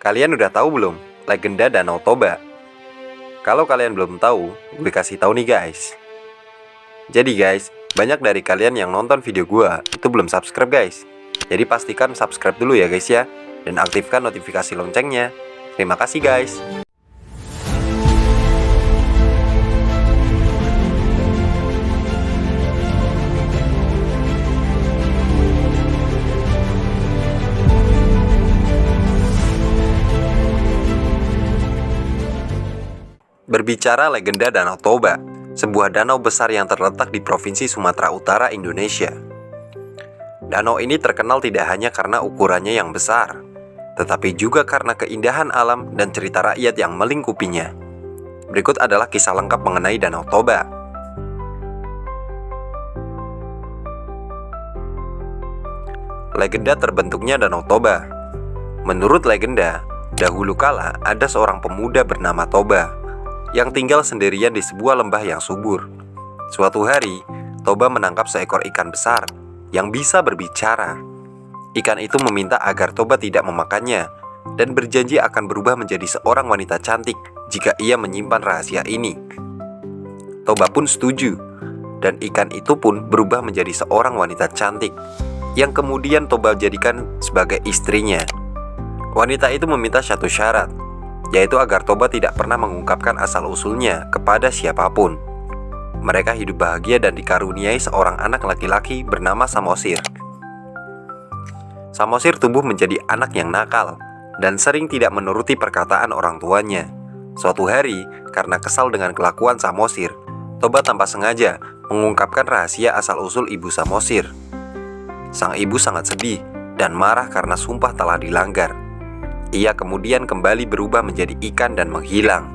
Kalian udah tahu belum legenda Danau Toba? Kalau kalian belum tahu, gue kasih tahu nih guys. Jadi guys, banyak dari kalian yang nonton video gue itu belum subscribe guys. Jadi pastikan subscribe dulu ya guys ya, dan aktifkan notifikasi loncengnya. Terima kasih guys. Berbicara legenda Danau Toba, sebuah danau besar yang terletak di Provinsi Sumatera Utara, Indonesia. Danau ini terkenal tidak hanya karena ukurannya yang besar, tetapi juga karena keindahan alam dan cerita rakyat yang melingkupinya. Berikut adalah kisah lengkap mengenai Danau Toba. Legenda terbentuknya Danau Toba. Menurut legenda, dahulu kala ada seorang pemuda bernama Toba yang tinggal sendirian di sebuah lembah yang subur. Suatu hari, Toba menangkap seekor ikan besar yang bisa berbicara. Ikan itu meminta agar Toba tidak memakannya dan berjanji akan berubah menjadi seorang wanita cantik jika ia menyimpan rahasia ini. Toba pun setuju, dan ikan itu pun berubah menjadi seorang wanita cantik yang kemudian Toba jadikan sebagai istrinya. Wanita itu meminta satu syarat, yaitu agar Toba tidak pernah mengungkapkan asal-usulnya kepada siapapun. Mereka hidup bahagia dan dikaruniai seorang anak laki-laki bernama Samosir. Samosir tumbuh menjadi anak yang nakal dan sering tidak menuruti perkataan orang tuanya. Suatu hari, karena kesal dengan kelakuan Samosir, Toba tanpa sengaja mengungkapkan rahasia asal-usul ibu Samosir. Sang ibu sangat sedih dan marah karena sumpah telah dilanggar. Ia kemudian kembali berubah menjadi ikan dan menghilang.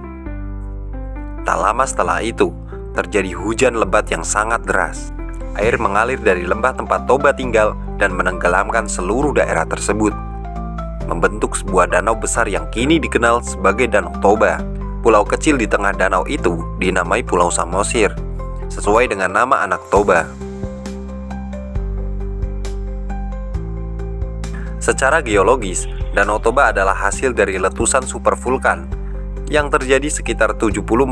Tak lama setelah itu, terjadi hujan lebat yang sangat deras. Air mengalir dari lembah tempat Toba tinggal dan menenggelamkan seluruh daerah tersebut, membentuk sebuah danau besar yang kini dikenal sebagai Danau Toba. Pulau kecil di tengah danau itu dinamai Pulau Samosir, sesuai dengan nama anak Toba. Secara geologis, Danau Toba adalah hasil dari letusan supervulkan yang terjadi sekitar 74.000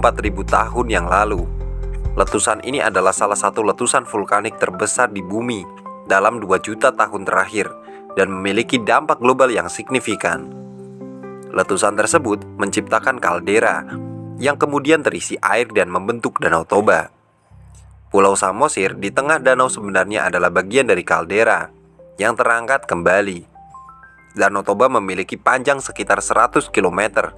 tahun yang lalu. Letusan ini adalah salah satu letusan vulkanik terbesar di bumi dalam 2 juta tahun terakhir dan memiliki dampak global yang signifikan. Letusan tersebut menciptakan kaldera yang kemudian terisi air dan membentuk Danau Toba. Pulau Samosir di tengah danau sebenarnya adalah bagian dari kaldera yang terangkat kembali. Danau Toba memiliki panjang sekitar 100 km,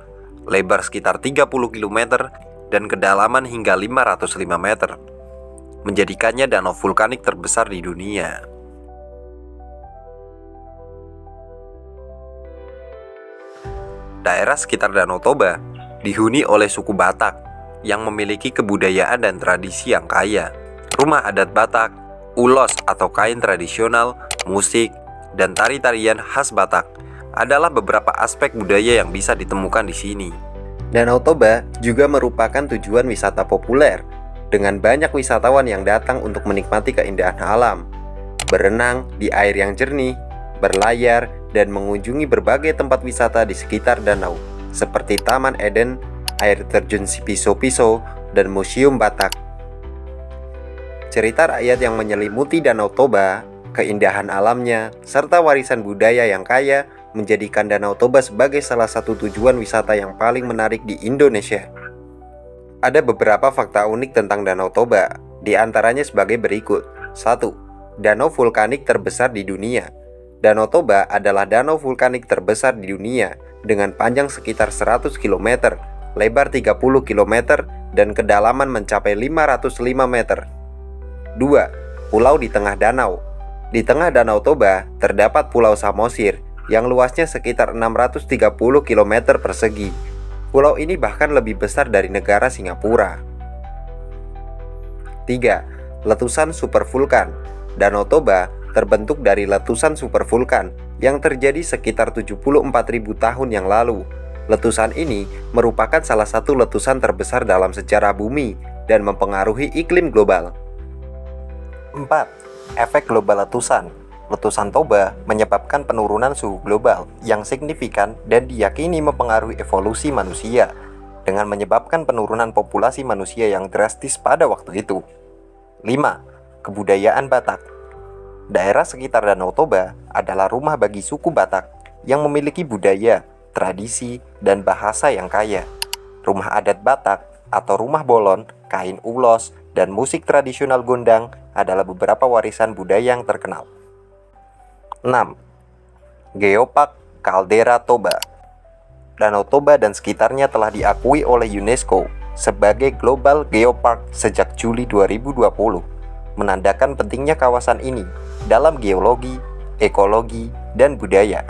lebar sekitar 30 km, dan kedalaman hingga 505 meter, menjadikannya danau vulkanik terbesar di dunia. Daerah sekitar Danau Toba dihuni oleh suku Batak yang memiliki kebudayaan dan tradisi yang kaya. Rumah adat Batak, ulos atau kain tradisional, musik, dan tari-tarian khas Batak adalah beberapa aspek budaya yang bisa ditemukan di sini. Danau Toba juga merupakan tujuan wisata populer dengan banyak wisatawan yang datang untuk menikmati keindahan alam, berenang di air yang jernih, berlayar, dan mengunjungi berbagai tempat wisata di sekitar danau seperti Taman Eden, air terjun Sipiso-Piso, dan Museum Batak. Cerita rakyat yang menyelimuti Danau Toba, keindahan alamnya, serta warisan budaya yang kaya menjadikan Danau Toba sebagai salah satu tujuan wisata yang paling menarik di Indonesia. Ada beberapa fakta unik tentang Danau Toba, di antaranya sebagai berikut. 1. Danau vulkanik terbesar di dunia. Danau Toba adalah danau vulkanik terbesar di dunia dengan panjang sekitar 100 km, lebar 30 km, dan kedalaman mencapai 505 meter. 2. Pulau di tengah danau. Di tengah Danau Toba terdapat Pulau Samosir yang luasnya sekitar 630 km persegi. Pulau ini bahkan lebih besar dari negara Singapura. 3. Letusan supervulkan. Danau Toba terbentuk dari letusan supervulkan yang terjadi sekitar 74.000 tahun yang lalu. Letusan ini merupakan salah satu letusan terbesar dalam sejarah bumi dan mempengaruhi iklim global. 4. Efek global letusan. Letusan Toba menyebabkan penurunan suhu global yang signifikan dan diyakini mempengaruhi evolusi manusia dengan menyebabkan penurunan populasi manusia yang drastis pada waktu itu. 5. Kebudayaan Batak. Daerah sekitar Danau Toba adalah rumah bagi suku Batak yang memiliki budaya, tradisi, dan bahasa yang kaya. Rumah adat Batak atau rumah bolon, kain ulos, dan musik tradisional gondang adalah beberapa warisan budaya yang terkenal. 6. Geopark Caldera Toba. Danau Toba dan sekitarnya telah diakui oleh UNESCO sebagai Global Geopark sejak Juli 2020, menandakan pentingnya kawasan ini dalam geologi, ekologi, dan budaya.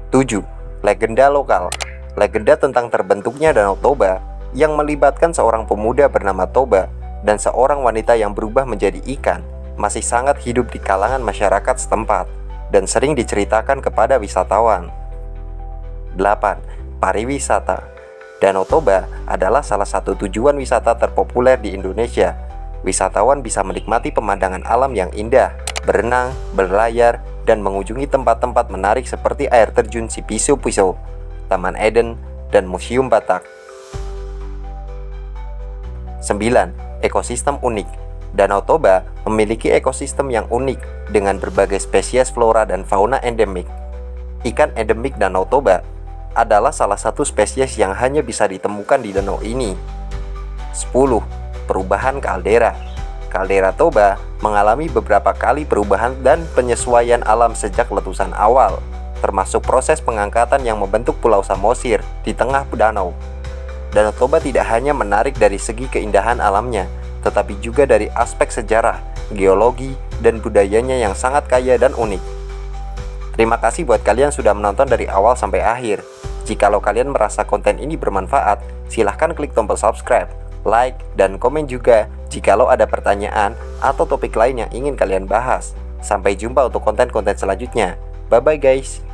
7. Legenda lokal. Legenda tentang terbentuknya Danau Toba yang melibatkan seorang pemuda bernama Toba dan seorang wanita yang berubah menjadi ikan masih sangat hidup di kalangan masyarakat setempat dan sering diceritakan kepada wisatawan. 8. Pariwisata. Danau Toba adalah salah satu tujuan wisata terpopuler di Indonesia. Wisatawan bisa menikmati pemandangan alam yang indah, berenang, berlayar, dan mengunjungi tempat-tempat menarik seperti air terjun Sipiso-Piso, Taman Eden, dan Museum Batak. 9. Ekosistem unik. Danau Toba memiliki ekosistem yang unik dengan berbagai spesies flora dan fauna endemik. Ikan endemik Danau Toba adalah salah satu spesies yang hanya bisa ditemukan di danau ini. 10. Perubahan kaldera. Kaldera Toba mengalami beberapa kali perubahan dan penyesuaian alam sejak letusan awal, termasuk proses pengangkatan yang membentuk Pulau Samosir di tengah danau. Danau Toba tidak hanya menarik dari segi keindahan alamnya, tetapi juga dari aspek sejarah, geologi, dan budayanya yang sangat kaya dan unik. Terima kasih buat kalian sudah menonton dari awal sampai akhir. Jikalau kalian merasa konten ini bermanfaat, silahkan klik tombol subscribe, like, dan komen juga jikalau ada pertanyaan atau topik lain yang ingin kalian bahas. Sampai jumpa untuk konten-konten selanjutnya. Bye-bye guys.